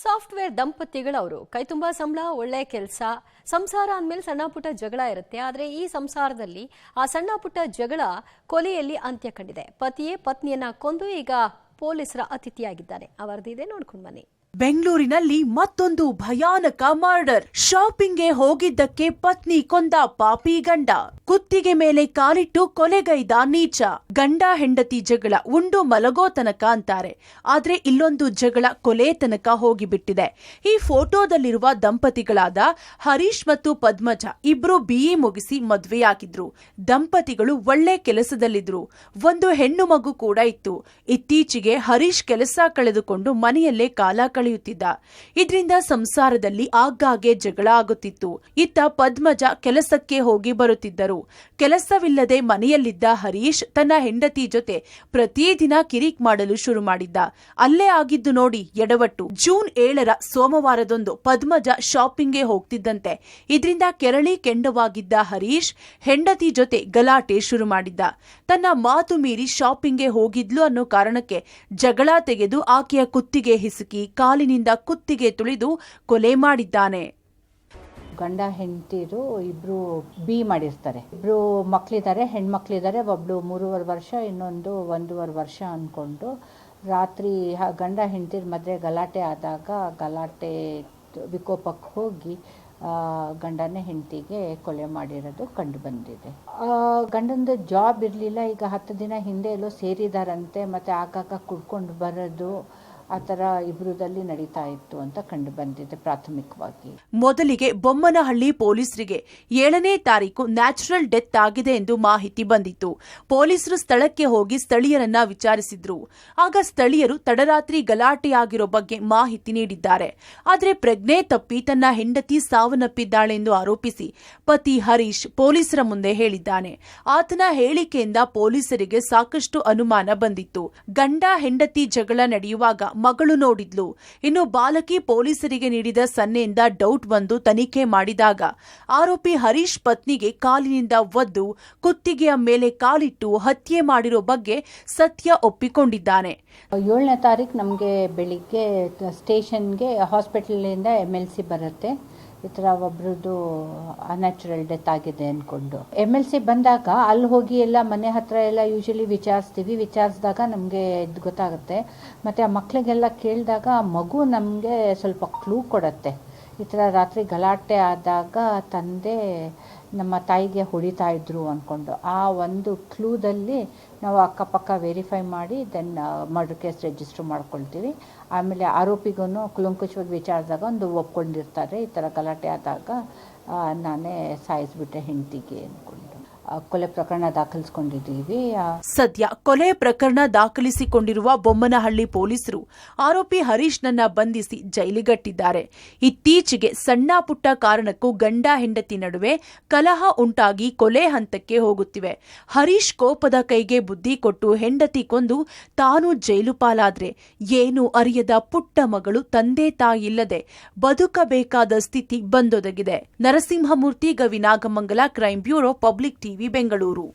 Software ದಂಪತಿಗಳವರು ಕೈತುಂಬಾ ಸಂಬಳ, ಒಳ್ಳೆ ಕೆಲಸ, ಸಂಸಾರ ಅಂದಮೇಲೆ ಸಣ್ಣ ಪುಟ್ಟ ಜಗಳ ಇರುತ್ತೆ. ಆದರೆ ಈ ಸಂಸಾರದಲ್ಲಿ ಆ ಸಣ್ಣ ಪುಟ್ಟ ಜಗಳ ಕೊಲೆಯಲ್ಲಿ ಅಂತ್ಯ ಕಂಡಿದೆ. ಪತಿಯೇ ಪತ್ನಿಯನ್ನ ಕೊಂದು ಈಗ ಪೊಲೀಸರ ಅತಿಥಿಯಾಗಿದ್ದಾನೆ. ಅವರದಿದೆ, ನೋಡ್ಕೊಂಡು ಬನ್ನಿ. ಬೆಂಗಳೂರಿನಲ್ಲಿ ಮತ್ತೊಂದು ಭಯಾನಕ ಮರ್ಡರ್. ಶಾಪಿಂಗ್ಗೆ ಹೋಗಿದ್ದಕ್ಕೆ ಪತ್ನಿ ಕೊಂದ ಪಾಪಿ ಗಂಡ, ಕುತ್ತಿಗೆ ಮೇಲೆ ಕಾಲಿಟ್ಟು ಕೊಲೆಗೈದ ನೀಚ. ಗಂಡ ಹೆಂಡತಿ ಜಗಳ ಉಂಡು ಮಲಗೋ ತನಕ ಅಂತಾರೆ, ಆದ್ರೆ ಇಲ್ಲೊಂದು ಜಗಳ ಕೊಲೆ ತನಕ ಹೋಗಿಬಿಟ್ಟಿದೆ. ಈ ಫೋಟೋದಲ್ಲಿರುವ ದಂಪತಿಗಳಾದ ಹರೀಶ್ ಮತ್ತು ಪದ್ಮಜ ಇಬ್ರು BE ಮುಗಿಸಿ ಮದ್ವೆಯಾಗಿದ್ರು. ದಂಪತಿಗಳು ಒಳ್ಳೆ ಕೆಲಸದಲ್ಲಿದ್ರು. ಒಂದು ಹೆಣ್ಣು ಮಗು ಕೂಡ ಇತ್ತು. ಇತ್ತೀಚೆಗೆ ಹರೀಶ್ ಕೆಲಸ ಕಳೆದುಕೊಂಡು ಮನೆಯಲ್ಲೇ ಕಾಲ ಕಳೆಯುತ್ತಿದ್ದ. ಇದರಿಂದ ಸಂಸಾರದಲ್ಲಿ ಆಗಾಗ್ಗೆ ಜಗಳ ಆಗುತ್ತಿತ್ತು. ಇತ್ತ ಪದ್ಮಜ ಕೆಲಸಕ್ಕೆ ಹೋಗಿ ಬರುತ್ತಿದ್ದರು. ಕೆಲಸವಿಲ್ಲದೆ ಮನೆಯಲ್ಲಿದ್ದ ಹರೀಶ್ ತನ್ನ ಹೆಂಡತಿ ಜೊತೆ ಪ್ರತಿದಿನ ಕಿರಿಕ್ ಮಾಡಲು ಶುರು ಮಾಡಿದ್ದ. ಅಲ್ಲೇ ಆಗಿದ್ದು ನೋಡಿ ಎಡವಟ್ಟು. ಜೂನ್ 7ರ ಸೋಮವಾರದಂದು ಪದ್ಮಜ ಶಾಪಿಂಗ್ಗೆ ಹೋಗ್ತಿದ್ದಂತೆ ಇದರಿಂದ ಕೆರಳಿ ಕೆಂಡವಾಗಿದ್ದ ಹರೀಶ್ ಹೆಂಡತಿ ಜೊತೆ ಗಲಾಟೆ ಶುರು ಮಾಡಿದ್ದ. ತನ್ನ ಮಾತು ಮೀರಿ ಶಾಪಿಂಗ್ಗೆ ಹೋಗಿದ್ಲು ಅನ್ನೋ ಕಾರಣಕ್ಕೆ ಜಗಳ ತೆಗೆದು ಆಕೆಯ ಕುತ್ತಿಗೆ ಹಿಸುಕಿ ಕಾಲಿನಿಂದ ಕುತ್ತಿಗೆ ತುಳಿದು ಕೊಲೆ ಮಾಡಿದ್ದಾನೆ. ಗಂಡ ಹೆಂಡತಿರು ಇಬ್ರು BE ಮಾಡಿರ್ತಾರೆ. ಇಬ್ರು ಮಕ್ಕಳಿದ್ದಾರೆ, ಹೆಣ್ಮಕ್ಳಿದ್ದಾರೆ. ಒಬ್ಳು 3.5 ವರ್ಷ, ಇನ್ನೊಂದು 1.5 ವರ್ಷ ಅಂದ್ಕೊಂಡು ರಾತ್ರಿ ಗಂಡ ಹೆಂಡತಿರ ಮಧ್ಯೆ ಗಲಾಟೆ ಆದಾಗ ಗಲಾಟೆ ವಿಕೋಪಕ್ಕೆ ಹೋಗಿ ಗಂಡನೇ ಹೆಂಡತಿಗೆ ಕೊಲೆ ಮಾಡಿರೋದು ಕಂಡು ಬಂದಿದೆ. ಗಂಡಂದು ಜಾಬ್ ಇರಲಿಲ್ಲ. ಈಗ 10 ದಿನ ಹಿಂದೆ ಎಲ್ಲೋ ಸೇರಿದಾರಂತೆ. ಮತ್ತು ಆಗಾಗ ಕುಡ್ಕೊಂಡು ಬರೋದು ಆ ಥರ ಇಬ್ರದಲ್ಲಿ ನಡೀತಾ ಇತ್ತು ಅಂತ ಕಂಡು ಬಂದಿದೆ ಪ್ರಾಥಮಿಕವಾಗಿ. ಮೊದಲಿಗೆ ಬೊಮ್ಮನಹಳ್ಳಿ ಪೊಲೀಸರಿಗೆ 7ನೇ ತಾರೀಕು ನ್ಯಾಚುರಲ್ ಡೆತ್ ಆಗಿದೆ ಎಂದು ಮಾಹಿತಿ ಬಂದಿತ್ತು. ಪೊಲೀಸರು ಸ್ಥಳಕ್ಕೆ ಹೋಗಿ ಸ್ಥಳೀಯರನ್ನ ವಿಚಾರಿಸಿದ್ರು. ಆಗ ಸ್ಥಳೀಯರು ತಡರಾತ್ರಿ ಗಲಾಟೆಯಾಗಿರೋ ಬಗ್ಗೆ ಮಾಹಿತಿ ನೀಡಿದ್ದಾರೆ. ಆದರೆ ಪ್ರಜ್ಞೆ ತಪ್ಪಿ ತನ್ನ ಹೆಂಡತಿ ಸಾವನ್ನಪ್ಪಿದ್ದಾಳೆಂದು ಆರೋಪಿಸಿ ಪತಿ ಹರೀಶ್ ಪೊಲೀಸರ ಮುಂದೆ ಹೇಳಿದ್ದಾನೆ. ಆತನ ಹೇಳಿಕೆಯಿಂದ ಪೊಲೀಸರಿಗೆ ಸಾಕಷ್ಟು ಅನುಮಾನ ಬಂದಿತ್ತು. ಗಂಡ ಹೆಂಡತಿ ಜಗಳ ನಡೆಯುವಾಗ ಮಗಳು ನೋಡಿದ್ಲು. ಇನ್ನು ಬಾಲಕಿ ಪೊಲೀಸರಿಗೆ ನೀಡಿದ ಸನ್ನೆಯಿಂದ ಡೌಟ್ ಬಂದು ತನಿಖೆ ಮಾಡಿದಾಗ ಆರೋಪಿ ಹರೀಶ್ ಪತ್ನಿಗೆ ಕಾಲಿನಿಂದ ಒದ್ದು ಕುತ್ತಿಗೆಯ ಮೇಲೆ ಕಾಲಿಟ್ಟು ಹತ್ಯೆ ಮಾಡಿರೋ ಬಗ್ಗೆ ಸತ್ಯ ಒಪ್ಪಿಕೊಂಡಿದ್ದಾನೆ. 7ನೇ ತಾರೀಕು ನಮಗೆ ಬೆಳಿಗ್ಗೆ ಸ್ಟೇಷನ್ಗೆ ಹಾಸ್ಪಿಟಲಿಂದ MLC ಬರುತ್ತೆ. ಈ ಥರ ಒಬ್ರದ್ದು ಅನ್ಯಾಚುರಲ್ ಡೆತ್ ಆಗಿದೆ ಅಂದ್ಕೊಂಡು MLC ಬಂದಾಗ ಅಲ್ಲಿ ಹೋಗಿ ಎಲ್ಲ ಮನೆ ಹತ್ರ ಎಲ್ಲ ಯೂಶಲಿ ವಿಚಾರಿಸಿದಾಗ ನಮಗೆ ಗೊತ್ತಾಗುತ್ತೆ. ಮತ್ತು ಆ ಮಕ್ಕಳಿಗೆಲ್ಲ ಕೇಳಿದಾಗ ಮಗು ನಮಗೆ ಸ್ವಲ್ಪ ಕ್ಲೂ ಕೊಡುತ್ತೆ. ಈ ಥರ ರಾತ್ರಿ ಗಲಾಟೆ ಆದಾಗ ತಂದೆ ನಮ್ಮ ತಾಯಿಗೆ ಹೊಡಿತಾ ಇದ್ರು ಅಂದ್ಕೊಂಡು ಆ ಒಂದು ಕ್ಲೂದಲ್ಲಿ ನಾವು ಅಕ್ಕಪಕ್ಕ ವೆರಿಫೈ ಮಾಡಿ ದೆನ್ ಮರ್ಡರ್ ಕೇಸ್ ರಿಜಿಸ್ಟರ್ ಮಾಡ್ಕೊಳ್ತೀವಿ. ಆಮೇಲೆ ಆರೋಪಿಗೂ ಕುಲಂಕುಷವಾಗಿ ವಿಚಾರಿಸಿದಾಗ ಒಂದು ಒಪ್ಕೊಂಡಿರ್ತಾರೆ. ಈ ಥರ ಗಲಾಟೆ ಆದಾಗ ನಾನೇ ಸಾಯಿಸ್ಬಿಟ್ಟೆ ಹೆಂಡತಿಗೆ ಅಂದ್ಕೊಂಡು ಕೊಲೆ ಪ್ರಕರಣ ದಾಖಲಿಸಿಕೊಂಡಿದ್ದೀವಿ. ಸದ್ಯ ಕೊಲೆ ಪ್ರಕರಣ ದಾಖಲಿಸಿಕೊಂಡಿರುವ ಬೊಮ್ಮನಹಳ್ಳಿ ಪೊಲೀಸರು ಆರೋಪಿ ಹರೀಶ್ನನ್ನ ಬಂಧಿಸಿ ಜೈಲಿಗಟ್ಟಿದ್ದಾರೆ. ಇತ್ತೀಚೆಗೆ ಸಣ್ಣ ಪುಟ್ಟ ಕಾರಣಕ್ಕೂ ಗಂಡ ಹೆಂಡತಿ ನಡುವೆ ಕಲಹ ಉಂಟಾಗಿ ಕೊಲೆ ಹಂತಕ್ಕೆ ಹೋಗುತ್ತಿವೆ. ಹರೀಶ್ ಕೋಪದ ಕೈಗೆ ಬುದ್ಧಿ ಕೊಟ್ಟು ಹೆಂಡತಿ ಕೊಂದು ತಾನು ಜೈಲು ಪಾಲಾದ್ರೆ ಏನು ಅರಿಯದ ಪುಟ್ಟ ಮಗಳು ತಂದೆ ತಾಯಿಲ್ಲದೆ ಬದುಕಬೇಕಾದ ಸ್ಥಿತಿ ಬಂದೊದಗಿದೆ. Narasimhamurthy, Gavi Nagamangala, crime bureau, public TV, Bengaluru.